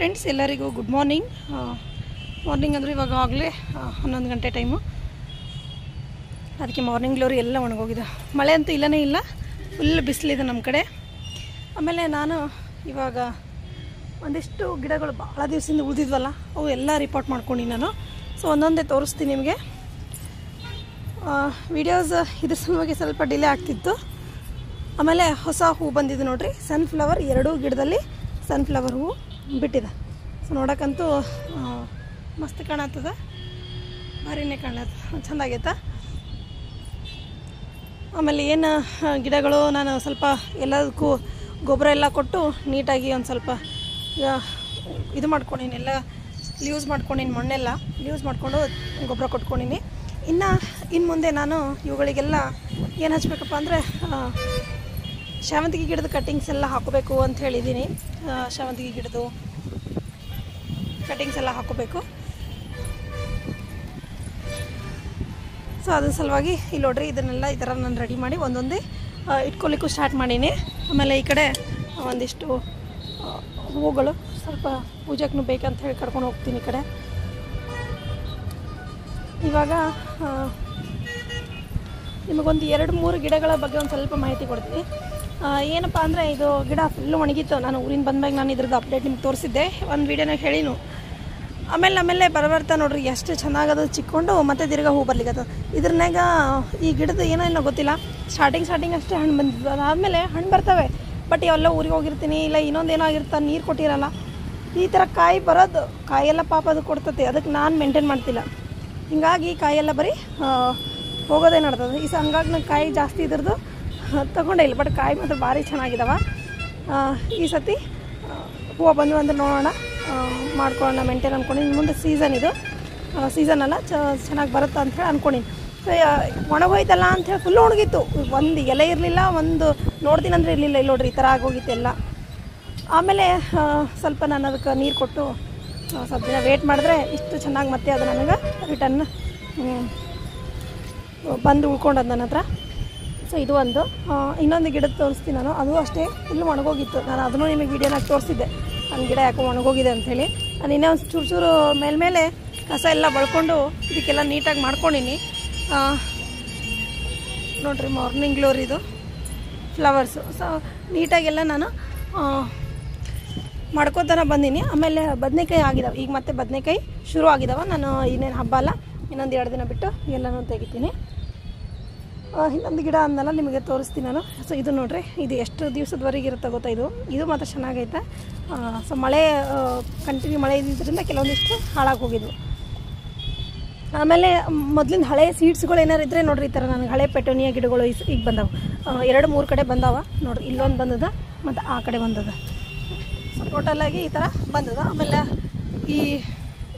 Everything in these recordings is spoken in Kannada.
ಫ್ರೆಂಡ್ಸ್ ಎಲ್ಲರಿಗೂ ಗುಡ್ ಮಾರ್ನಿಂಗ್. ಮಾರ್ನಿಂಗ್ ಅಂದರೆ ಇವಾಗ ಆಗಲೇ 11 ಗಂಟೆ ಟೈಮು. ಅದಕ್ಕೆ ಮಾರ್ನಿಂಗ್ ಗ್ಲೋರಿ ಎಲ್ಲ ಒಣಗೋಗಿದೆ. ಮಳೆ ಅಂತೂ ಇಲ್ಲನೇ ಇಲ್ಲ, ಫುಲ್ ಬಿಸಿಲಿದೆ ನಮ್ಮ ಕಡೆ. ಆಮೇಲೆ ನಾನು ಇವಾಗ ಒಂದಿಷ್ಟು ಗಿಡಗಳು ಭಾಳ ದಿವಸದಿಂದ ಉಳಿದಿದ್ವಲ್ಲ, ಅವು ಎಲ್ಲ ರಿಪೋರ್ಟ್ ಮಾಡ್ಕೊಂಡು ನಾನು ಒಂದೊಂದೇ ತೋರಿಸ್ತೀನಿ ನಿಮಗೆ. ವಿಡಿಯೋಸ್ ಇದ್ರ ಸಲುವಾಗಿ ಸ್ವಲ್ಪ ಡಿಲೇ ಆಗ್ತಿತ್ತು. ಆಮೇಲೆ ಹೊಸ ಹೂ ಬಂದಿದೆ ನೋಡ್ರಿ, ಸನ್ಫ್ಲವರ್. 2 ಗಿಡದಲ್ಲಿ ಸನ್ಫ್ಲವರ್ ಹೂವು ಬಿಟ್ಟಿದೆ. ನೋಡೋಕ್ಕಂತೂ ಮಸ್ತ್ ಕಾಣತ್ತದ, ಭಾರಿನೇ ಕಾಣತ್ತ, ಚೆಂದಾಗೈತೆ. ಆಮೇಲೆ ಏನು ಗಿಡಗಳು ನಾನು ಸ್ವಲ್ಪ ಎಲ್ಲದಕ್ಕೂ ಗೊಬ್ಬರ ಎಲ್ಲ ಕೊಟ್ಟು ನೀಟಾಗಿ ಒಂದು ಸ್ವಲ್ಪ ಇದು ಮಾಡ್ಕೊಂಡೀನಿ, ಎಲ್ಲ ಯೂಸ್ ಮಾಡ್ಕೊಂಡೀನಿ, ಮಣ್ಣೆಲ್ಲ ಯೂಸ್ ಮಾಡಿಕೊಂಡು ಗೊಬ್ಬರ ಕೊಟ್ಕೊಂಡೀನಿ. ಇನ್ನು ಮುಂದೆ ನಾನು ಇವುಗಳಿಗೆಲ್ಲ ಏನು ಹಚ್ಚಬೇಕಪ್ಪ ಅಂದರೆ ಶಾವಂತಿಗೆ ಗಿಡದ ಕಟ್ಟಿಂಗ್ಸ್ ಎಲ್ಲ ಹಾಕೋಬೇಕು ಅಂತ ಹೇಳಿದ್ದೀನಿ. ಶಾವಂತಿಗೆ ಗಿಡದು ಕಟ್ಟಿಂಗ್ಸ್ ಎಲ್ಲ ಹಾಕೋಬೇಕು. ಅದ್ರ ಸಲುವಾಗಿ ಇಲ್ಲಿ ನೋಡ್ರಿ, ಇದನ್ನೆಲ್ಲ ಈ ಥರ ನಾನು ರೆಡಿ ಮಾಡಿ ಒಂದೊಂದೇ ಇಟ್ಕೊಲಿಕ್ಕೂ ಸ್ಟಾರ್ಟ್ ಮಾಡೀನಿ. ಆಮೇಲೆ ಈ ಕಡೆ ಒಂದಿಷ್ಟು ಹೂವುಗಳು ಸ್ವಲ್ಪ ಪೂಜೆಗೂ ಬೇಕಂತ ಹೇಳಿ ಕರ್ಕೊಂಡು ಹೋಗ್ತೀನಿ ಈ ಕಡೆ. ಇವಾಗ ನಿಮಗೊಂದು 2-3 ಗಿಡಗಳ ಬಗ್ಗೆ ಒಂದು ಸ್ವಲ್ಪ ಮಾಹಿತಿ ಕೊಡ್ತೀನಿ. ಏನಪ್ಪ ಅಂದರೆ ಇದು ಗಿಡ ಫುಲ್ಲು ಒಣಗಿತ್ತು. ನಾನು ಊರಿಂದ ಬಂದ್ಮ್ಯಾಗ ನಾನು ಇದ್ರದ್ದು ಅಪ್ಡೇಟ್ ನಿಮ್ಗೆ ತೋರಿಸಿದ್ದೆ, ಒಂದು ವೀಡಿಯೋನಾಗ ಹೇಳಿನು. ಆಮೇಲೆ ಬರ್ತಾ ನೋಡ್ರಿ ಎಷ್ಟು ಚೆನ್ನಾಗದು ಚಿಕ್ಕೊಂಡು ಮತ್ತೆ ತಿರ್ಗಾ ಹೂ ಬರ್ಲಿಕ್ಕದ. ಇದ್ರನ್ಯಾಗ ಈ ಗಿಡದ ಏನೋ ಏನೋ ಗೊತ್ತಿಲ್ಲ, ಸ್ಟಾರ್ಟಿಂಗ್ ಅಷ್ಟೇ ಹಣ್ಣು ಬಂದಿದ್ದು. ಅದಾದಮೇಲೆ ಹಣ್ಣು ಬರ್ತವೆ, ಬಟ್ ಇವೆಲ್ಲ ಊರಿಗೆ ಹೋಗಿರ್ತೀನಿ, ಇಲ್ಲ ಇನ್ನೊಂದೇನೋ ಆಗಿರ್ತಾನೆ, ನೀರು ಕೊಟ್ಟಿರಲ್ಲ, ಈ ಥರ ಕಾಯಿ ಬರೋದು. ಕಾಯೆಲ್ಲ ಪಾಪ ಅದು ಕೊಡ್ತೈತಿ, ಅದಕ್ಕೆ ನಾನು ಮೇಂಟೈನ್ ಮಾಡ್ತಿಲ್ಲ. ಹಿಂಗಾಗಿ ಕಾಯೆಲ್ಲ ಬರೀ ಹೋಗೋದೇ ನಡ್ತದೆ. ಹಂಗಾಗಿ ನಾನು ಕಾಯಿ ಜಾಸ್ತಿ ಇದ್ರದ್ದು ತೊಗೊಂಡೇ ಇಲ್ಲ, ಬಟ್ ಕಾಯಿ ಮಾತ್ರ ಭಾರಿ ಚೆನ್ನಾಗಿದ್ದಾವೆ. ಈ ಸತಿ ಹೂವು ಬಂದು ಅಂದ್ರೆ ನೋಡೋಣ, ಮಾಡ್ಕೊಳ್ಳೋಣ, ಮೇಂಟೈನ್ ಅಂದ್ಕೊಂಡಿನಿ. ಮುಂದೆ ಸೀಸನ್ ಇದು, ಸೀಸನ್ ಅಲ್ಲ, ಚೆನ್ನಾಗಿ ಬರುತ್ತೆ ಅಂಥೇಳಿ ಅಂದ್ಕೊಂಡಿನಿ. ಒಣಗೋಯ್ತಲ್ಲ ಅಂಥೇಳಿ ಫುಲ್ಲು ಒಣಗಿತ್ತು, ಒಂದು ಎಲೆ ಇರಲಿಲ್ಲ, ಒಂದು ನೋಡ್ತೀನಿ ಅಂದರೆ ಇರಲಿಲ್ಲ. ಇಲ್ಲಿ ನೋಡ್ರಿ, ಈ ಥರ ಆಗೋಗಿತ್ತು ಎಲ್ಲ. ಆಮೇಲೆ ಸ್ವಲ್ಪ ನಾನು ಅದಕ್ಕೆ ನೀರು ಕೊಟ್ಟು ಸ್ವಲ್ಪ ದಿನ ವೇಟ್ ಮಾಡಿದ್ರೆ ಇಷ್ಟು ಚೆನ್ನಾಗಿ ಮತ್ತೆ ಅದು ನನಗೆ ರಿಟರ್ನ್ ಬಂದು ಉಳ್ಕೊಂಡದ್ದು ನನ್ನ ಹತ್ರ. ಇದು ಒಂದು. ಇನ್ನೊಂದು ಗಿಡದ ತೋರಿಸ್ತೀನಿ ನಾನು, ಅದು ಅಷ್ಟೇ ಫುಲ್ಲು ಒಣಗೋಗಿತ್ತು. ನಾನು ಅದನ್ನು ನಿಮಗೆ ವೀಡಿಯೋನಾಗ ತೋರಿಸಿದ್ದೆ, ನನ್ನ ಗಿಡ ಯಾಕೋ ಒಣಗೋಗಿದೆ ಅಂಥೇಳಿ. ನಾನು ಇನ್ನೇ ಒಂದು ಚೂರು ಮೇಲೆ ಕಸ ಎಲ್ಲ ಬಳ್ಕೊಂಡು ಇದಕ್ಕೆಲ್ಲ ನೀಟಾಗಿ ಮಾಡ್ಕೊಂಡಿನಿ. ನೋಡಿರಿ, ಮಾರ್ನಿಂಗ್ ಗ್ಲೋರಿದು ಫ್ಲವರ್ಸು. ನೀಟಾಗೆಲ್ಲ ನಾನು ಮಾಡ್ಕೋತಾನೆ ಬಂದೀನಿ. ಆಮೇಲೆ ಬದನೆಕಾಯಿ ಆಗಿದಾವೆ, ಈಗ ಮತ್ತೆ ಬದನೆಕಾಯಿ ಶುರು ಆಗಿದಾವೆ. ನಾನು ಇನ್ನೇನು ಹಬ್ಬ ಅಲ್ಲ, ಇನ್ನೊಂದು 2 ದಿನ ಬಿಟ್ಟು ಎಲ್ಲನೂ ತೆಗಿತೀನಿ. ಇನ್ನೊಂದು ಗಿಡ ಅಂದಲ್ಲ ನಿಮಗೆ ತೋರಿಸ್ತೀನಿ ನಾನು. ಇದು ನೋಡ್ರಿ, ಇದು ಎಷ್ಟು ದಿವಸದವರೆಗೆ ಇರುತ್ತೆ ಗೊತ್ತಾ, ಇದು ಮಾತ್ರ ಚೆನ್ನಾಗೈತೆ. ಮಳೆ ಕಂಟಿನ್ಯೂ ಮಳೆ ಇದ್ದಿದ್ದರಿಂದ ಕೆಲವೊಂದಿಷ್ಟು ಹಾಳಾಗಿ ಹೋಗಿದ್ವು. ಆಮೇಲೆ ಮೊದಲಿಂದ ಹಳೆ ಸೀಡ್ಸ್ಗಳು ಏನಾರು ಇದ್ದರೆ ನೋಡ್ರಿ, ಈ ಥರ ನನಗೆ ಹಳೆ ಪೆಟೋನಿಯಾ ಗಿಡಗಳು ಈಗ ಬಂದವು. 2-3 ಕಡೆ ಬಂದಾವ ನೋಡ್ರಿ, ಇಲ್ಲೊಂದು ಬಂದದ ಮತ್ತು ಆ ಕಡೆ ಬಂದದ. ಟೋಟಲಾಗಿ ಈ ಥರ ಬಂದದ. ಆಮೇಲೆ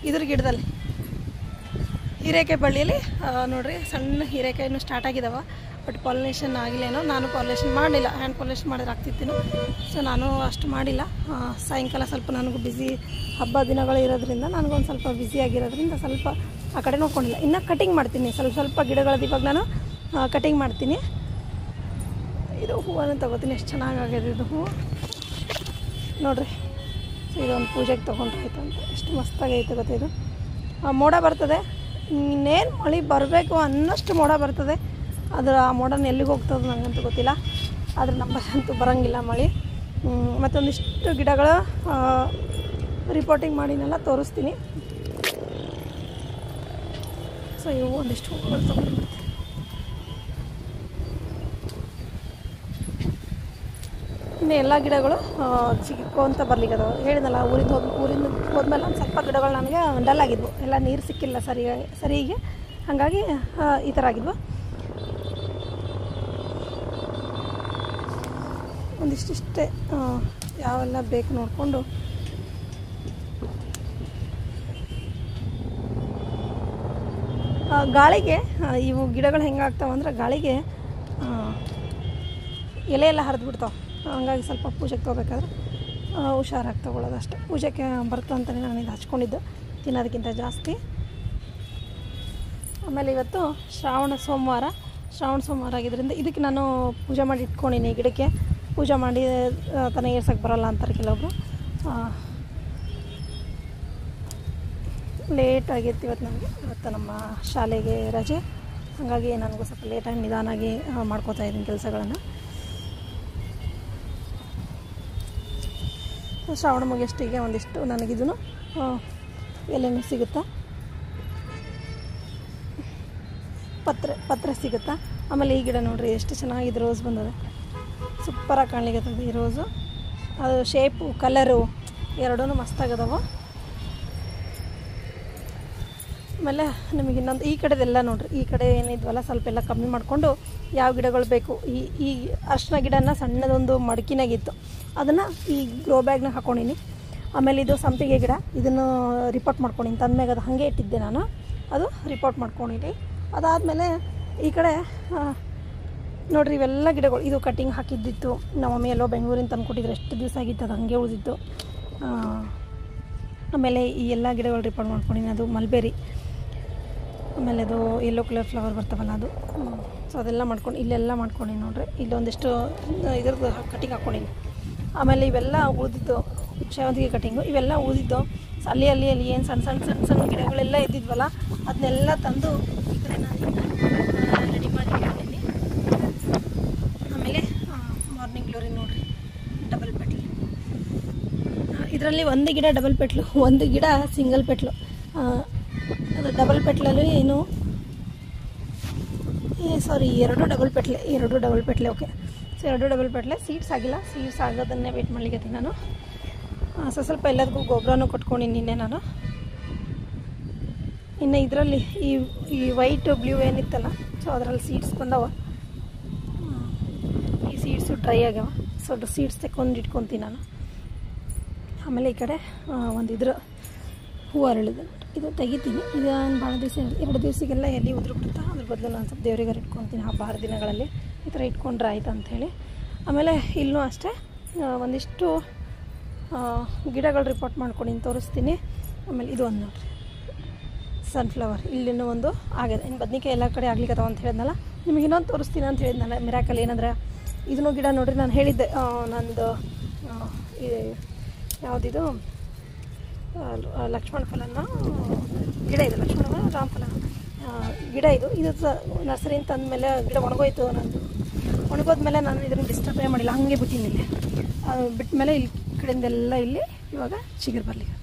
ಇದ್ರ ಗಿಡದಲ್ಲಿ ಹೀರೆಕಾಯಿ ಬಳ್ಳಿಯಲ್ಲಿ ನೋಡ್ರಿ, ಸಣ್ಣ ಹೀರೆಕಾಯಿನೂ ಸ್ಟಾರ್ಟ್ ಆಗಿದ್ದಾವೆ, ಬಟ್ ಪಾಲಿನೇಷನ್ ಆಗಿಲ್ಲೇನೋ. ನಾನು ಪಾಲಿನೇಷನ್ ಮಾಡಲಿಲ್ಲ, ಹ್ಯಾಂಡ್ ಪಾಲಿನೇಷನ್ ಮಾಡಿದ್ರೆ ಆಗ್ತಿತ್ತೇನೋ. ನಾನು ಅಷ್ಟು ಮಾಡಿಲ್ಲ. ಸಾಯಂಕಾಲ ಸ್ವಲ್ಪ ನನಗೂ ಬ್ಯುಸಿ, ಹಬ್ಬ ದಿನಗಳು ಇರೋದ್ರಿಂದ ನನಗೊಂದು ಸ್ವಲ್ಪ ಬ್ಯುಸಿಯಾಗಿರೋದ್ರಿಂದ ಸ್ವಲ್ಪ ಆ ಕಡೆ ನೋಡ್ಕೊಂಡಿಲ್ಲ. ಇನ್ನು ಕಟಿಂಗ್ ಮಾಡ್ತೀನಿ, ಸ್ವಲ್ಪ ಗಿಡಗಳದ್ದು ಇವಾಗ ನಾನು ಕಟಿಂಗ್ ಮಾಡ್ತೀನಿ. ಇದು ಹೂವನ್ನು ತೊಗೋತೀನಿ, ಎಷ್ಟು ಚೆನ್ನಾಗಾಗಿದೆ ಇದು ಹೂವು ನೋಡ್ರಿ. ಇದೊಂದು ಪೂಜೆಗೆ ತೊಗೊಂಡ್ರೆ ಆಯ್ತು ಅಂತ, ಎಷ್ಟು ಮಸ್ತಾಗೈತೆ ಗೊತ್ತಾ. ಇದು ಮೋಡ ಬರ್ತದೆ, ಇನ್ನೇನು ಮಳೆ ಬರಬೇಕು ಅನ್ನಷ್ಟು ಮೋಡ ಬರ್ತದೆ. ಆದರೆ ಆ ಮೋಡನ ಎಲ್ಲಿಗೆ ಹೋಗ್ತದೆ ನನಗಂತೂ ಗೊತ್ತಿಲ್ಲ, ಆದರೆ ನಮ್ಮಲ್ಲಂತೂ ಬರೋಂಗಿಲ್ಲ ಮಳೆ. ಮತ್ತೊಂದಿಷ್ಟು ಗಿಡಗಳು ರಿಪೋರ್ಟಿಂಗ್ ಮಾಡಿನೆಲ್ಲ ತೋರಿಸ್ತೀನಿ. ಇವು ಒಂದಿಷ್ಟು ಹೂವುಗಳು ತೊಗೊಂಡ್ಬಿಡ್ತೀನಿ. ಇನ್ನು ಎಲ್ಲ ಗಿಡಗಳು ಚಿಕ್ಕೊಂತ ಬರ್ಲಿಕ್ಕೆ ಹೇಳಿದಲ್ಲ, ಊರಿಂದ ಹೋದ್ಮೇಲೆ ಒಂದು ಸ್ವಲ್ಪ ಗಿಡಗಳು ನನಗೆ ಡಲ್ ಆಗಿದ್ವು, ಎಲ್ಲ ನೀರು ಸಿಕ್ಕಿಲ್ಲ ಸರಿಗೆ, ಹಾಗಾಗಿ ಈ ಥರ ಆಗಿದ್ವು. ಒಂದಿಷ್ಟಿಷ್ಟೇ ಯಾವೆಲ್ಲ ಬೇಕು ನೋಡಿಕೊಂಡು ಗಾಳಿಗೆ ಇವು ಗಿಡಗಳು ಹೆಂಗಾಗ್ತಾವೆ ಅಂದ್ರೆ, ಗಾಳಿಗೆ ಎಲೆ ಎಲ್ಲ ಹರಿದು ಬಿಡ್ತಾವೆ. ಹಂಗಾಗಿ ಸ್ವಲ್ಪ ಪೂಜೆಗೆ ತೊಗೋಬೇಕಾದ್ರೆ ಹುಷಾರಾಗಿ ತೊಗೊಳ್ಳೋದು ಅಷ್ಟೇ. ಪೂಜೆಗೆ ಬರ್ತಂತಲೇ ನಾನು ಇದು ಹಚ್ಕೊಂಡಿದ್ದು, ತಿನ್ನೋದಕ್ಕಿಂತ ಜಾಸ್ತಿ. ಆಮೇಲೆ ಇವತ್ತು ಶ್ರಾವಣ ಸೋಮವಾರ ಆಗಿದ್ದರಿಂದ ಇದಕ್ಕೆ ನಾನು ಪೂಜೆ ಮಾಡಿ ಇಟ್ಕೊಂಡಿನಿ. ಗಿಡಕ್ಕೆ ಪೂಜೆ ಮಾಡಿ ತನ ಏರ್ಸೋಕ್ಕೆ ಬರೋಲ್ಲ ಅಂತಾರೆ ಕೆಲವೊಬ್ರು. ಲೇಟ್ ಆಗಿತ್ತು ಇವತ್ತು ನಮ್ಮ ಶಾಲೆಗೆ ರಜೆ, ಹಾಗಾಗಿ ನನಗೂ ಸ್ವಲ್ಪ ಲೇಟಾಗಿ ನಿಧಾನಾಗಿ ಮಾಡ್ಕೋತಾ ಇದ್ದೀನಿ ಕೆಲಸಗಳನ್ನು. ಶ್ರಾವಣ ಮುಗಿಯಷ್ಟಿಗೆ ಒಂದಿಷ್ಟು ನನಗಿದೂ ಎಲೆನೂ ಸಿಗುತ್ತಾ, ಪತ್ರೆ ಸಿಗುತ್ತಾ. ಆಮೇಲೆ ಈ ಗಿಡ ನೋಡಿರಿ ಎಷ್ಟು ಚೆನ್ನಾಗಿದೆ, ರೋಸ್ ಬಂದದ, ಸೂಪರಾಗಿ ಕಾಣ್ಲಿಕ್ಕೆ ಈ ರೋಸು. ಅದು ಶೇಪು ಕಲರು ಎರಡೂ ಮಸ್ತಾಗದವು. ಆಮೇಲೆ ನಿಮಗೆ ಇನ್ನೊಂದು ಈ ಕಡೆದೆಲ್ಲ ನೋಡಿರಿ, ಈ ಕಡೆ ಏನಿದ್ವಲ್ಲ ಸ್ವಲ್ಪ ಎಲ್ಲ ಕಮ್ಮಿ ಮಾಡಿಕೊಂಡು ಯಾವ ಗಿಡಗಳು ಬೇಕು, ಈ ಅರ್ಶಿನ ಗಿಡನ ಸಣ್ಣದೊಂದು ಮಡಕಿನಾಗಿತ್ತು, ಅದನ್ನು ಈ ಗ್ರೋ ಬ್ಯಾಗ್ನಾಗ ಹಾಕ್ಕೊಂಡೀನಿ. ಆಮೇಲೆ ಇದು ಸಂಪಿಗೆ ಗಿಡ, ಇದನ್ನು ರಿಪೋರ್ಟ್ ಮಾಡ್ಕೊಂಡೀನಿ, ತಂದ್ಮ್ಯಾಗ ಅದು ಹಾಗೆ ಇಟ್ಟಿದ್ದೆ ನಾನು, ಅದು ರಿಪೋರ್ಟ್ ಮಾಡ್ಕೊಂಡೀನಿ. ಅದಾದಮೇಲೆ ಈ ಕಡೆ ನೋಡಿರಿ ಇವೆಲ್ಲ ಗಿಡಗಳು, ಇದು ಕಟ್ಟಿಂಗ್ ಹಾಕಿದ್ದಿತ್ತು ನಮ್ಮ ಮಮ್ಮಿ ಎಲ್ಲೋ ಬೆಂಗಳೂರಿಂದ ತಂದುಕೊಟ್ಟಿದ್ರು, ಎಷ್ಟು ದಿವಸ ಆಗಿತ್ತು ಅದು ಹಾಗೆ ಉಳಿದಿತ್ತು. ಆಮೇಲೆ ಈ ಎಲ್ಲ ಗಿಡಗಳು ರಿಪೋರ್ಟ್ ಮಾಡ್ಕೊಂಡೀನಿ. ಅದು ಮಲ್ಬೇರಿ, ಆಮೇಲೆ ಅದು ಯೆಲ್ಲೋ ಕಲರ್ ಫ್ಲವರ್ ಬರ್ತಾವಲ್ಲ ಅದು. ಸೊ ಅದೆಲ್ಲ ಮಾಡ್ಕೊಂಡು ಇಲ್ಲೆಲ್ಲ ಮಾಡ್ಕೊಂಡೀನಿ ನೋಡ್ರಿ, ಇಲ್ಲೊಂದಿಷ್ಟು ಇದ್ರದ್ದು ಕಟ್ಟಿಂಗ್ ಹಾಕ್ಕೊಂಡೀನಿ. ಆಮೇಲೆ ಇವೆಲ್ಲ ಉಳಿದಿದ್ದು ಸೇವಂತಿಗೆ ಕಟ್ಟಿಂಗು, ಇವೆಲ್ಲ ಉಳಿದಿದ್ದು ಅಲ್ಲಿ ಏನು ಸಣ್ಣ ಗಿಡಗಳೆಲ್ಲ ಇದ್ದಿದ್ವಲ್ಲ ಅದನ್ನೆಲ್ಲ ತಂದು ಈ ಕಡೆ ನಾನು ರೆಡಿ ಮಾಡಿ ಇಟ್ಕೊಂಡಿದ್ದೀನಿ. ಆಮೇಲೆ ಮಾರ್ನಿಂಗ್ ಗ್ಲೋರಿ ನೋಡಿರಿ, ಡಬಲ್ ಪೆಟ್ಲು. ಇದರಲ್ಲಿ ಒಂದು ಗಿಡ ಡಬಲ್ ಪೆಟ್ಲು, ಒಂದು ಗಿಡ ಸಿಂಗಲ್ ಪೆಟ್ಲು. ಅದು ಡಬಲ್ ಪೆಟ್ಲಲ್ಲಿ ಏನು ಎರಡು ಡಬಲ್ ಪೆಟ್ಲೆ ಓಕೆ. ಸೊ ಎರಡು ಡಬಲ್ ಪೆಟ್ಲೆ, ಸೀಡ್ಸ್ ಆಗಿಲ್ಲ, ಸೀಡ್ಸ್ ಆಗೋದನ್ನೇ ವೇಟ್ ಮಾಡ್ಲಿಕ್ಕೆ ನಾನು. ಸ್ವಲ್ಪ ಎಲ್ಲದಕ್ಕೂ ಗೊಬ್ಬರನೂ ಕೊಟ್ಕೊಂಡಿನಿ ನಿನ್ನೆ ನಾನು. ಇನ್ನು ಇದರಲ್ಲಿ ಈ ವೈಟ್ ಬ್ಲೂ ಏನಿತ್ತಲ್ಲ, ಸೊ ಅದರಲ್ಲಿ ಸೀಡ್ಸ್ ಬಂದವ, ಈ ಸೀಡ್ಸು ಡ್ರೈ ಆಗ್ಯಾವ. ಸೊ ಸೀಡ್ಸ್ ತೆಕ್ಕೊಂಡು ಇಟ್ಕೊತೀನಿ ನಾನು. ಆಮೇಲೆ ಈ ಕಡೆ ಒಂದು ಹೂವು ಅರಳಿದೆ, ಇದು ತೆಗಿತೀನಿ. ಇದು ಭಾಳ ದಿವಸ 2 ದಿವಸಕ್ಕೆಲ್ಲ ಎಲ್ಲಿ ಉದುರು ಬಿಡುತ್ತಾ, ಅದ್ರ ಬದಲು ನಾನು ಸ್ವಲ್ಪ ದೇವರಿಗೆ ಇಟ್ಕೊತೀನಿ ಹಬ್ಬ ಹರಿದಿನಗಳಲ್ಲಿ, ಈ ಥರ ಇಟ್ಕೊಂಡ್ರೆ ಆಯ್ತು ಅಂಥೇಳಿ. ಆಮೇಲೆ ಇಲ್ಲೂ ಅಷ್ಟೇ ಒಂದಿಷ್ಟು ಗಿಡಗಳು ರಿಪೋರ್ಟ್ ಮಾಡ್ಕೊಂಡು ತೋರಿಸ್ತೀನಿ. ಆಮೇಲೆ ಇದು ಒಂದು ನೋಡಿರಿ ಸನ್ಫ್ಲವರ್, ಇಲ್ಲಿನೂ ಒಂದು ಆಗಿದೆ. ಇನ್ನು ಬದ್ನಿಕಾಯಿ ಎಲ್ಲ ಕಡೆ ಆಗ್ಲಿಕ್ಕತ್ತವ ಅಂತ ಹೇಳಿದ್ನಲ್ಲ, ನಿಮಗೆ ಇನ್ನೊಂದು ತೋರಿಸ್ತೀನಿ ಅಂತ ಹೇಳಿದ್ನಲ್ಲ ಮಿರಾಕಲ್. ಏನಂದ್ರೆ ಇದನ್ನು ಗಿಡ ನೋಡಿರಿ, ನಾನು ಹೇಳಿದ್ದೆ ನಂದು ಯಾವುದಿದು ಲಕ್ಷ್ಮಣ ಫಲನ ಗಿಡ ಇದೆ, ಲಕ್ಷ್ಮಣ ಫಲ ರಾಮಫಲ ಗಿಡ ಇದು ನರ್ಸರಿಯಿಂದ ತಂದಮೇಲೆ ಗಿಡ ಒಣಗೋಯ್ತು. ನಂದು ಒಣಗೋದ್ಮೇಲೆ ನಾನು ಇದನ್ನು ಡಿಸ್ಟರ್ಬೇ ಮಾಡಿಲ್ಲ, ಹಾಗೆ ಬಿಟ್ಟಿನಿ. ಇಲ್ಲಿ ಬಿಟ್ಟ ಮೇಲೆ ಇಲ್ಲಿ ಕಡೆಯಿಂದೆಲ್ಲ ಇಲ್ಲಿ ಇವಾಗ ಚಿಗುರು ಬರ್ಲಿಕ್ಕೆ.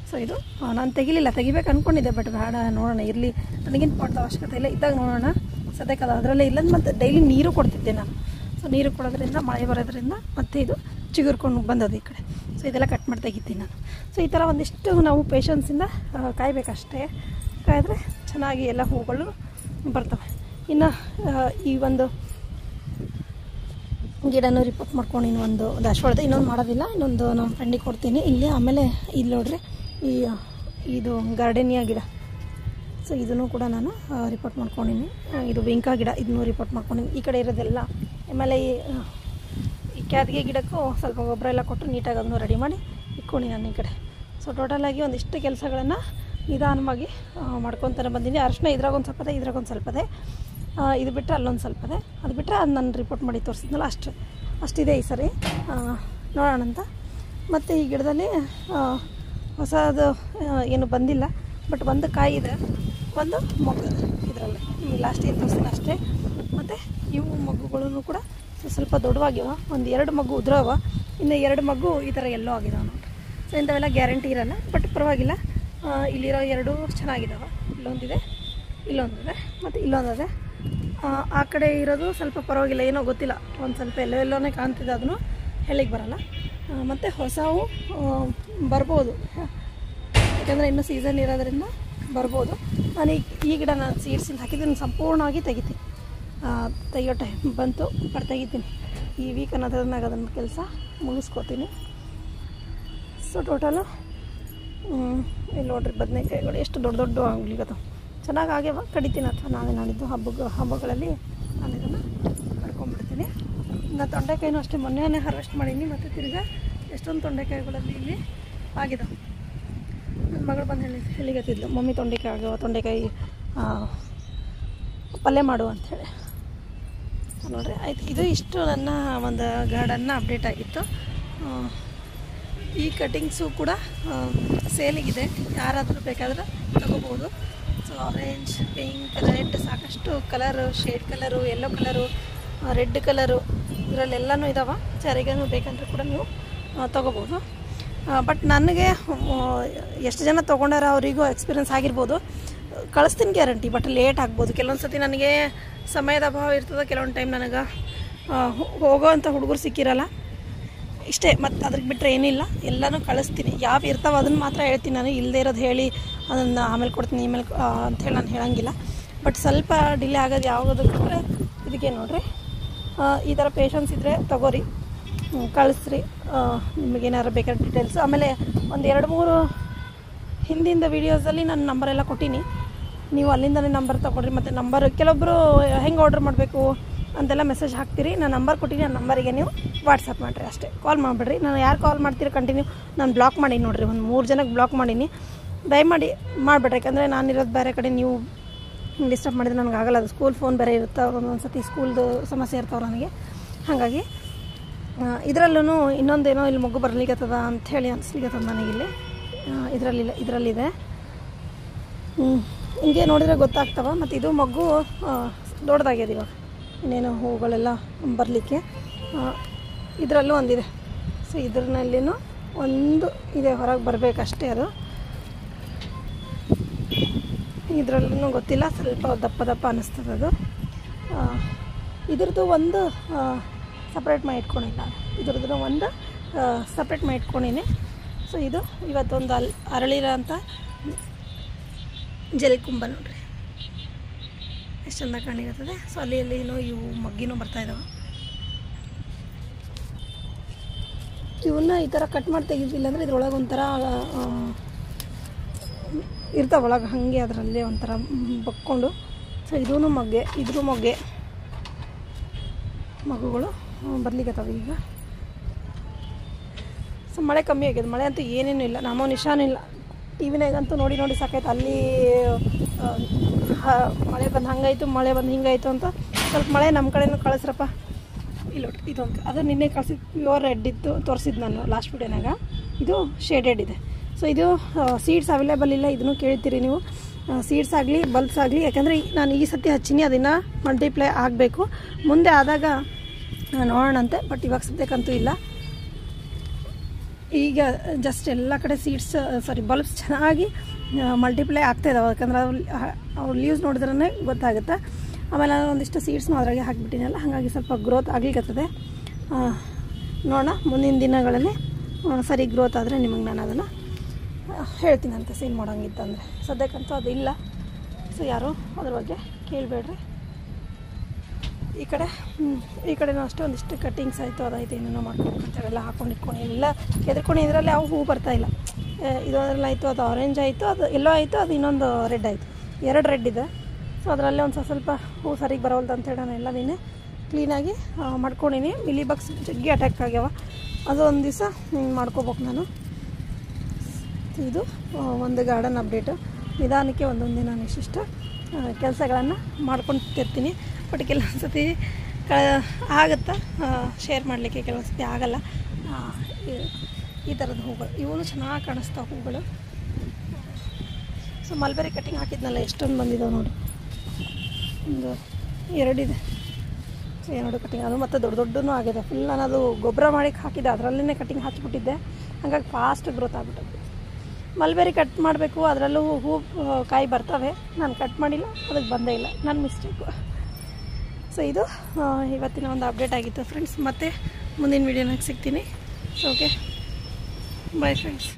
ಸೊ ಇದು ನಾನು ತೆಗಿಬೇಕು ಅಂದ್ಕೊಂಡಿದ್ದೆ, ಬಟ್ ಬೇಡ ನೋಡೋಣ, ಇರಲಿ, ನನಗೇನು ಪಾಟ್ ಅವಶ್ಯಕತೆ ಇಲ್ಲ, ಇದ್ದಾಗ ನೋಡೋಣ, ಸದ್ಯಕ್ಕೆ ಅದು ಅದರಲ್ಲೇ ಇಲ್ಲ. ಮತ್ತು ಡೈಲಿ ನೀರು ಕೊಡ್ತಿದ್ದೆ ನಾನು. ಸೊ ನೀರು ಕೊಡೋದ್ರಿಂದ ಮಳೆ ಬರೋದ್ರಿಂದ ಮತ್ತೆ ಇದು ಚಿಗುರ್ಕೊಂಡು ಬಂದದ್ದು ಈ ಕಡೆ. ಸೊ ಇದೆಲ್ಲ ಕಟ್ ಮಾಡಿ ತೆಗಿತೀನಿ ನಾನು. ಸೊ ಈ ಥರ ಒಂದಿಷ್ಟು ನಾವು ಪೇಷನ್ಸಿಂದ ಕಾಯಬೇಕಷ್ಟೇ, ಕಾಯಿದ್ರೆ ಚೆನ್ನಾಗಿ ಎಲ್ಲ ಹೂಗಳು ಬರ್ತವೆ. ಇನ್ನು ಈ ಒಂದು ಗಿಡನೂ ರಿಪೋರ್ಟ್ ಮಾಡ್ಕೊಂಡು ಇನ್ನೊಂದು ದಾಸವಾಳದ ಇನ್ನೊಂದು ಮಾಡೋದಿಲ್ಲ, ಇನ್ನೊಂದು ನಮ್ಮ ಫ್ರೆಂಡಿಗೆ ಕೊಡ್ತೀನಿ ಇಲ್ಲಿ. ಆಮೇಲೆ ಇಲ್ಲಿ ನೋಡ್ರಿ ಇದು ಗಾರ್ಡನಿಯಾ ಗಿಡ, ಸೊ ಇದನ್ನು ಕೂಡ ನಾನು ರಿಪೋರ್ಟ್ ಮಾಡ್ಕೊಂಡಿನಿ. ಇದು ಬೆಂಕಾ ಗಿಡ, ಇದನ್ನು ರಿಪೋರ್ಟ್ ಮಾಡ್ಕೊಂಡಿನಿ. ಈ ಕಡೆ ಇರೋದೆಲ್ಲ. ಆಮೇಲೆ ಈ ಕ್ಯಾದ್ಗೆ ಗಿಡಕ್ಕೂ ಸ್ವಲ್ಪ ಗೊಬ್ಬರ ಎಲ್ಲ ಕೊಟ್ಟು ನೀಟಾಗಿ ಅದನ್ನು ರೆಡಿ ಮಾಡಿ ಇಟ್ಕೊಂಡು ನಾನು ಈ ಕಡೆ. ಸೊ ಟೋಟಲಾಗಿ ಒಂದಿಷ್ಟು ಕೆಲಸಗಳನ್ನು ನಿಧಾನವಾಗಿ ಮಾಡ್ಕೊತಾನೆ ಬಂದಿದ್ದೀನಿ. ಅರಿಶಿನ ಇದ್ರಾಗೊಂದು ಸ್ವಲ್ಪ ಇದೆ, ಇದ್ರಾಗೊಂದು ಸ್ವಲ್ಪ ಇದೆ, ಇದು ಬಿಟ್ಟರೆ ಅಲ್ಲೊಂದು ಸ್ವಲ್ಪ ಇದೆ, ಅದು ಬಿಟ್ಟರೆ ಅದು ನಾನು ರಿಪೋರ್ಟ್ ಮಾಡಿ ತೋರಿಸಿದ್ನಲ್ಲ ಅಷ್ಟಿದೆ ಈ ಸರಿ. ನೋಡೋಣ ಅಂತ. ಮತ್ತು ಈ ಗಿಡದಲ್ಲಿ ಹೊಸದು ಏನು ಬಂದಿಲ್ಲ, ಬಟ್ ಒಂದು ಕಾಯಿ ಇದೆ, ಒಂದು ಮೊಗ್ಗು ಇದರಲ್ಲಿ ನಿಮಗೆ ಲಾಸ್ಟ್ ಏನು ತೋರಿಸ್ತೀನಿ ಅಷ್ಟೇ. ಮತ್ತು ಇವು ಮಗ್ಗುಗಳೂ ಕೂಡ ಸ್ವಲ್ಪ ದೊಡ್ಡವಾಗಿವ, ಒಂದು 2 ಮಗ್ಗು ಉದ್ರವ, ಇನ್ನು 2 ಮಗ್ಗು ಈ ಥರ ಎಲ್ಲೋ ಆಗಿದಾವೆ ನೋಡಿರಿ. ಸೊ ಇಂಥವೆಲ್ಲ ಗ್ಯಾರಂಟಿ ಇರೋಲ್ಲ, ಬಟ್ ಪರವಾಗಿಲ್ಲ. ಇಲ್ಲಿರೋ 2 ಚೆನ್ನಾಗಿದ್ದಾವೆ, ಇಲ್ಲೊಂದಿದೆ, ಇಲ್ಲೊಂದಿದೆ, ಮತ್ತು ಇಲ್ಲೊಂದಿದೆ. ಆ ಕಡೆ ಇರೋದು ಸ್ವಲ್ಪ ಪರವಾಗಿಲ್ಲ, ಏನೋ ಗೊತ್ತಿಲ್ಲ, ಒಂದು ಸ್ವಲ್ಪ ಎಲ್ಲೋನೇ ಕಾಣ್ತಿದೆ, ಅದನ್ನು ಹೇಳಿಗೆ ಬರೋಲ್ಲ. ಮತ್ತು ಹೊಸವು ಬರ್ಬೋದು, ಯಾಕಂದರೆ ಇನ್ನೂ ಸೀಸನ್ ಇರೋದ್ರಿಂದ ಬರ್ಬೋದು. ನಾನು ಈ ಗಿಡ ನಾನು ಸೀಡ್ಸಿಂದ ಹಾಕಿದ್ದೀನಿ, ಸಂಪೂರ್ಣವಾಗಿ ತೆಗಿತೀನಿ. ತೆಗಿಯೋ ಟೈಮ್ ಬಂತು, ಬಟ್ ತೆಗಿತೀನಿ ಈ ವೀಕ್ ಅನ್ನೋದ್ರಾಗ, ಅದನ್ನು ಕೆಲಸ ಮುಗಿಸ್ಕೋತೀನಿ. ಸೊ ಟೋಟಲು ಇಲ್ಲಿ ನೋಡ್ರಿ ಬದನೆಕಾಯಿಗಳು ಎಷ್ಟು ದೊಡ್ಡ ಆಗ್ಲಿಕ್ಕತ್ತವ, ಚೆನ್ನಾಗಿ ಆಗ್ಯಾವ. ಕಡಿತೀನಿ ಅಥವಾ ನಾಡಿದ್ದು ಹಬ್ಬಗಳಲ್ಲಿ ನಾನು ಇದನ್ನು ಕಡ್ಕೊಂಡ್ಬಿಡ್ತೀನಿ. ಇನ್ನು ತೊಂಡೆಕಾಯಿನೂ ಅಷ್ಟೇ, ಮೊನ್ನೆ ಹಾರ್ವೆಸ್ಟ್ ಮಾಡೀನಿ, ಮತ್ತು ತಿರ್ಗಾ ಎಷ್ಟೊಂದು ತೊಂಡೆಕಾಯಿಗಳಲ್ಲಿ ಇಲ್ಲಿ ಆಗಿದಾವೆ. ನನ್ನ ಮಗಳು ಬಂದು ಹೇಳಿಗತ್ತಿದ್ಲು, ಮಮ್ಮಿ ತೊಂಡೆಕಾಯಿ ಪಲ್ಯ ಮಾಡು ಅಂಥೇಳಿ. ನೋಡಿರಿ ಆಯ್ತು, ಇದು ಇಷ್ಟು ನನ್ನ ಒಂದು ಗಾರ್ಡನ್ನ ಅಪ್ಡೇಟ್ ಆಗಿತ್ತು. ಈ ಕಟಿಂಗ್ಸು ಕೂಡ ಸೇಲಿಗಿದೆ, ಯಾರಾದರೂ ಬೇಕಾದ್ರೆ ತಗೋಬೋದು. ಸೊ ಆರೆಂಜ್, ಪಿಂಕ್, ರೆಡ್, ಸಾಕಷ್ಟು colour, shade colour, yellow colour, red colour, ಇದರಲ್ಲೆಲ್ಲನೂ ಇದ್ದಾವೆ. ಯಾರಿಗೇನು ಬೇಕಂದ್ರೆ ಕೂಡ ನೀವು ತೊಗೋಬೋದು. ಬಟ್ ನನಗೆ ಎಷ್ಟು ಜನ ತೊಗೊಂಡಾರ ಅವರಿಗೂ ಎಕ್ಸ್ಪೀರಿಯನ್ಸ್ ಆಗಿರ್ಬೋದು. ಕಳಿಸ್ತೀನಿ ಗ್ಯಾರಂಟಿ, ಬಟ್ ಲೇಟ್ ಆಗ್ಬೋದು. ಕೆಲವೊಂದು ಸತಿ ನನಗೆ ಸಮಯದ ಅಭಾವ ಇರ್ತದೆ, ಕೆಲವೊಂದು ಟೈಮ್ ನನಗೆ ಹೋಗೋ ಅಂಥ ಹುಡುಗರು ಸಿಕ್ಕಿರಲ್ಲ. ಇಷ್ಟೇ, ಮತ್ತು ಅದ್ರಿಗೆ ಬಿಟ್ಟರೆ ಏನಿಲ್ಲ, ಎಲ್ಲನೂ ಕಳಿಸ್ತೀನಿ. ಯಾವ ಇರ್ತಾವೆ ಅದನ್ನು ಮಾತ್ರ ಹೇಳ್ತೀನಿ ನಾನು. ಇಲ್ಲದೇ ಇರೋದು ಹೇಳಿ ಅದನ್ನು ಆಮೇಲೆ ಕೊಡ್ತೀನಿ ಇಮೇಲೆ ಅಂಥೇಳಿ ನಾನು ಹೇಳೋಂಗಿಲ್ಲ. ಬಟ್ ಸ್ವಲ್ಪ ಡಿಲೇ ಆಗೋದು ಯಾವುದಕ್ಕೆ ಇದಕ್ಕೆ ನೋಡಿರಿ. ಈ ಥರ ಪೇಷನ್ಸ್ ಇದ್ದರೆ ತೊಗೋರಿ, ಕಳಿಸ್ರಿ. ನಿಮಗೇನಾದ್ರು ಬೇಕಾದ ಡೀಟೇಲ್ಸು. ಆಮೇಲೆ ಒಂದು 2-3 ಹಿಂದಿಂದ ವೀಡಿಯೋಸಲ್ಲಿ ನಾನು ನಂಬರೆಲ್ಲ ಕೊಟ್ಟೀನಿ. ನೀವು ಅಲ್ಲಿಂದಲೇ ನಂಬರ್ ತೊಗೊಳ್ರಿ. ಮತ್ತು ನಂಬರ್ ಕೆಲವೊಬ್ಬರು ಹೆಂಗೆ ಆರ್ಡ್ರ್ ಮಾಡಬೇಕು ಅಂತೆಲ್ಲ ಮೆಸೇಜ್ ಹಾಕ್ತೀರಿ. ನಾನು ನಂಬರ್ ಕೊಟ್ಟಿನಿ, ಆ ನಂಬರಿಗೆ ನೀವು ವಾಟ್ಸಪ್ ಮಾಡಿರಿ ಅಷ್ಟೇ. ಕಾಲ್ ಮಾಡಿಬಿಡ್ರಿ. ನಾನು ಯಾರು ಕಾಲ್ ಮಾಡ್ತೀರಿ ಕಂಟಿನ್ಯೂ ನಾನು ಬ್ಲಾಕ್ ಮಾಡೀನಿ ನೋಡಿರಿ, ಒಂದು 3 ಜನಕ್ಕೆ ಬ್ಲಾಕ್ ಮಾಡೀನಿ. ದಯಮಾಡಿ ಮಾಡಿಬಿಡ್ರಿ, ಯಾಕಂದರೆ ನಾನಿರೋದು ಬೇರೆ ಕಡೆ, ನೀವು ಡಿಸ್ಟರ್ಬ್ ಮಾಡಿದ್ರೆ ನನಗೆ ಆಗಲ್ಲ. ಅದು ಸ್ಕೂಲ್ ಫೋನ್ ಬೇರೆ ಇರುತ್ತೆ, ಒಂದೊಂದು ಸತಿ ಸ್ಕೂಲ್ದು ಸಮಸ್ಯೆ ಇರ್ತಾವೆ ನನಗೆ. ಹಾಗಾಗಿ ಇದರಲ್ಲೂ ಇನ್ನೊಂದೇನೋ ಇಲ್ಲಿ ಮಗು ಬರಲಿಕ್ಕತ್ತದ ಅಂಥೇಳಿ ಅನಿಸ್ಲಿಕ್ಕತ್ತದ ನನಗಿಲ್ಲಿ. ಇದರಲ್ಲಿದೆ. ಹಿಂಗೆ ನೋಡಿದರೆ ಗೊತ್ತಾಗ್ತವೆ. ಮತ್ತು ಇದು ಮಗು ದೊಡ್ಡದಾಗ್ಯದ ಇವಾಗ, ಇನ್ನೇನು ಹೂಗಳೆಲ್ಲ ಬರಲಿಕ್ಕೆ. ಇದರಲ್ಲೂ ಒಂದಿದೆ. ಸೊ ಇದರಲ್ಲಿನೂ ಒಂದು ಇದೆ, ಹೊರಗೆ ಬರಬೇಕಷ್ಟೇ. ಅದು ಇದರಲ್ಲೂ ಗೊತ್ತಿಲ್ಲ, ಸ್ವಲ್ಪ ದಪ್ಪ ಅನ್ನಿಸ್ತದೆ ಅದು. ಇದ್ರದ್ದು ಒಂದು ಸಪ್ರೇಟ್ ಮಾಡಿ ಇಟ್ಕೊಂಡಿಲ್ಲ, ಇದ್ರದ್ದು ಒಂದು ಸಪ್ರೇಟ್ ಮಾಡಿ ಇಟ್ಕೊಂಡಿನಿ. ಸೊ ಇದು ಇವತ್ತೊಂದು ಅರಳಿರೋ ಅಂಥ ಜಲಕುಂಭ ನೋಡ್ರಿ, ಎಷ್ಟು ಚೆಂದ ಕಾಣಿರ್ತದೆ. ಸೊ ಅಲ್ಲಿನೂ ಇವು ಮಗ್ಗಿನೂ ಬರ್ತಾಯಿದ್ದಾವೆ. ಇವನ್ನ ಈ ಥರ ಕಟ್ ಮಾಡಿ ತೆಗಿತಿಲ್ಲ ಅಂದರೆ ಇದ್ರೊಳಗೆ ಒಂಥರ ಇರ್ತಾವೆ ಒಳಗೆ, ಹಾಗೆ ಅದರಲ್ಲಿ ಒಂಥರ ಬಕ್ಕೊಂಡು. ಸೊ ಇದೂ ಮೊಗ್ಗೆ, ಇದ್ರೂ ಮೊಗ್ಗೆ ಮಗುಗಳು ಬರ್ಲಿಕ್ಕತ್ತವೆ ಈಗ. ಸೊ ಮಳೆ ಕಮ್ಮಿ ಆಗ್ಯದ, ಮಳೆ ಅಂತೂ ಏನೇನೂ ಇಲ್ಲ, ನಮ್ಮ ನಿಶಾನೂ ಇಲ್ಲ. ಟಿ ವಿನಾಗಂತೂ ನೋಡಿ ಸಾಕಾಯ್ತು. ಅಲ್ಲಿ ಮಳೆ ಬಂದು ಹಂಗಾಯಿತು, ಮಳೆ ಬಂದು ಹಿಂಗಾಯಿತು ಅಂತ. ಸ್ವಲ್ಪ ಮಳೆ ನಮ್ಮ ಕಡೆನೂ ಕಳಿಸ್ರಪ್ಪ. ಇಲ್ಲ ಇದೊಂದು ಅದು ನಿನ್ನೆ ಕಳಿಸಿದ ಪ್ಯೂರ್ ರೆಡ್ ಇತ್ತು, ತೋರಿಸಿದ್ದು ನಾನು ಲಾಸ್ಟ್ ವಿಡಿಯೋನಾಗ. ಇದು ಶೇಡೆಡ್ ಇದೆ. ಸೊ ಇದು ಸೀಡ್ಸ್ ಅವೈಲೇಬಲ್ ಇಲ್ಲ, ಇದನ್ನು ಕೇಳ್ತೀರಿ ನೀವು. ಸೀಡ್ಸ್ ಆಗಲಿ ಬಲ್ಬ್ಸ್ ಆಗಲಿ, ಯಾಕಂದರೆ ನಾನು ಈ ಸತಿ ಹಚ್ಚೀನಿ, ಅದನ್ನು ಮಲ್ಟಿಪ್ಲೈ ಆಗಬೇಕು, ಮುಂದೆ ಆದಾಗ ನೋಡೋಣಂತೆ. ಬಟ್ ಇವಾಗ ಸದ್ಯಕ್ಕಂತೂ ಇಲ್ಲ. ಈಗ ಜಸ್ಟ್ ಎಲ್ಲ ಕಡೆ ಬಲ್ಬ್ಸ್ ಚೆನ್ನಾಗಿ ಮಲ್ಟಿಪ್ಲೈ ಆಗ್ತಾಯಿದ್ದಾವೆ, ಯಾಕಂದ್ರೆ ಅವ್ರು ಲೀವ್ಸ್ ನೋಡಿದ್ರೇ ಗೊತ್ತಾಗುತ್ತೆ. ಆಮೇಲೆ ನಾನು ಒಂದಿಷ್ಟು ಸೀಡ್ಸ್ನೂ ಅದ್ರಾಗೆ ಹಾಕಿಬಿಟ್ಟಿನಲ್ಲ, ಹಾಗಾಗಿ ಸ್ವಲ್ಪ ಗ್ರೋತ್ ಆಗಲಿಕ್ಕತ್ತದೆ. ನೋಡೋಣ ಮುಂದಿನ ದಿನಗಳಲ್ಲಿ ಸರಿ ಗ್ರೋತ್ ಆದರೆ ನಿಮಗೆ ನಾನು ಅದನ್ನು ಹೇಳ್ತೀನಂತೆ, ಸೇಲ್ ಮಾಡೋಂಗಿತ್ತಂದರೆ. ಸದ್ಯಕ್ಕಂತೂ ಅದು ಇಲ್ಲ. ಸೊ ಯಾರು ಅದ್ರ ಬಗ್ಗೆ ಕೇಳಬೇಡ್ರಿ. ಈ ಕಡೆನೂ ಅಷ್ಟೇ ಒಂದಿಷ್ಟು ಕಟ್ಟಿಂಗ್ಸ್ ಆಯಿತು, ಅದಾಯಿತು, ಏನೇನೋ ಮಾಡ್ಕೊಂಡ್ಬಿಡ್ತಾವೆಲ್ಲ ಹಾಕೊಂಡು ಎಲ್ಲ ಎದ್ಕೊಂಡು. ಇದರಲ್ಲಿ ಯಾವ ಹೂ ಬರ್ತಾಯಿಲ್ಲ. ಇದರಲ್ಲಿ ಆಯಿತು, ಅದು ಆರೆಂಜ್ ಆಯಿತು, ಅದು ಎಲ್ಲೋ ಆಯಿತು, ಅದು ಇನ್ನೊಂದು ರೆಡ್ ಆಯಿತು, 2 ರೆಡ್ ಇದೆ. ಸೊ ಅದರಲ್ಲೇ ಒಂದು ಸ್ವಲ್ಪ ಹೂ ಸರಿಗೆ ಬರೋಲ್ದು ಅಂತೇಳಿ ನಾನು ಎಲ್ಲ ನೀನೆ ಕ್ಲೀನಾಗಿ ಮಾಡ್ಕೊಂಡೀನಿ. ಮಿಲಿ ಬಗ್ಸ್ ಜಗ್ಗಿ ಅಟ್ಯಾಕ್ ಆಗ್ಯಾವ, ಅದು ಒಂದು ದಿವಸ ಮಾಡ್ಕೋಬೇಕು ನಾನು. ಇದು ಒಂದು ಗಾರ್ಡನ್ ಅಪ್ಡೇಟು. ನಿಧಾನಕ್ಕೆ ಒಂದೊಂದು ದಿನ ನಾನು ಇಷ್ಟಿಷ್ಟು ಕೆಲಸಗಳನ್ನು ಮಾಡ್ಕೊತಿರ್ತೀನಿ. ಬಟ್ ಕೆಲವೊಂದು ಸತಿ ಆಗುತ್ತಾ ಶೇರ್ ಮಾಡಲಿಕ್ಕೆ, ಕೆಲವೊಂದು ಸತಿ ಆಗಲ್ಲ. ಈ ಥರದ ಹೂಗಳು ಇವೂ ಚೆನ್ನಾಗಿ ಕಾಣಿಸ್ತಾವೆ ಹೂಗಳು. ಸೊ ಮಲ್ಬೆರಿ ಕಟ್ಟಿಂಗ್ ಹಾಕಿದ್ನಲ್ಲ, ಎಷ್ಟೊಂದು ಬಂದಿದ್ದಾವೆ ನೋಡಿ. ಒಂದು 2 ಇದೆ. ಸೊ 2 ಕಟ್ಟಿಂಗ್, ಅದು ಮತ್ತು ದೊಡ್ಡನೂ ಆಗಿದೆ. ಫುಲ್ ನಾನು ಅದು ಗೊಬ್ಬರ ಮಾಡಿ ಹಾಕಿದ್ದೆ, ಅದರಲ್ಲೇ ಕಟ್ಟಿಂಗ್ ಹಚ್ಬಿಟ್ಟಿದ್ದೆ, ಹಾಗಾಗಿ ಫಾಸ್ಟ್ ಗ್ರೋತ್ ಆಗಿಬಿಟ್ಟದ್ದು. ಮಲ್ಬೆರಿ ಕಟ್ ಮಾಡಬೇಕು, ಅದರಲ್ಲೂ ಹೂ ಕಾಯಿ ಬರ್ತವೆ. ನಾನು ಕಟ್ ಮಾಡಿಲ್ಲ, ಅದಕ್ಕೆ ಬಂದೇ ಇಲ್ಲ, ನನ್ನ ಮಿಸ್ಟೇಕು. ಸೊ ಇದು ಇವತ್ತಿನ ಒಂದು ಅಪ್ಡೇಟ್ ಆಗಿತ್ತು ಫ್ರೆಂಡ್ಸ್. ಮತ್ತೆ ಮುಂದಿನ ವೀಡಿಯೋನಾಗ ಸಿಗ್ತೀನಿ. Okay, bye friends.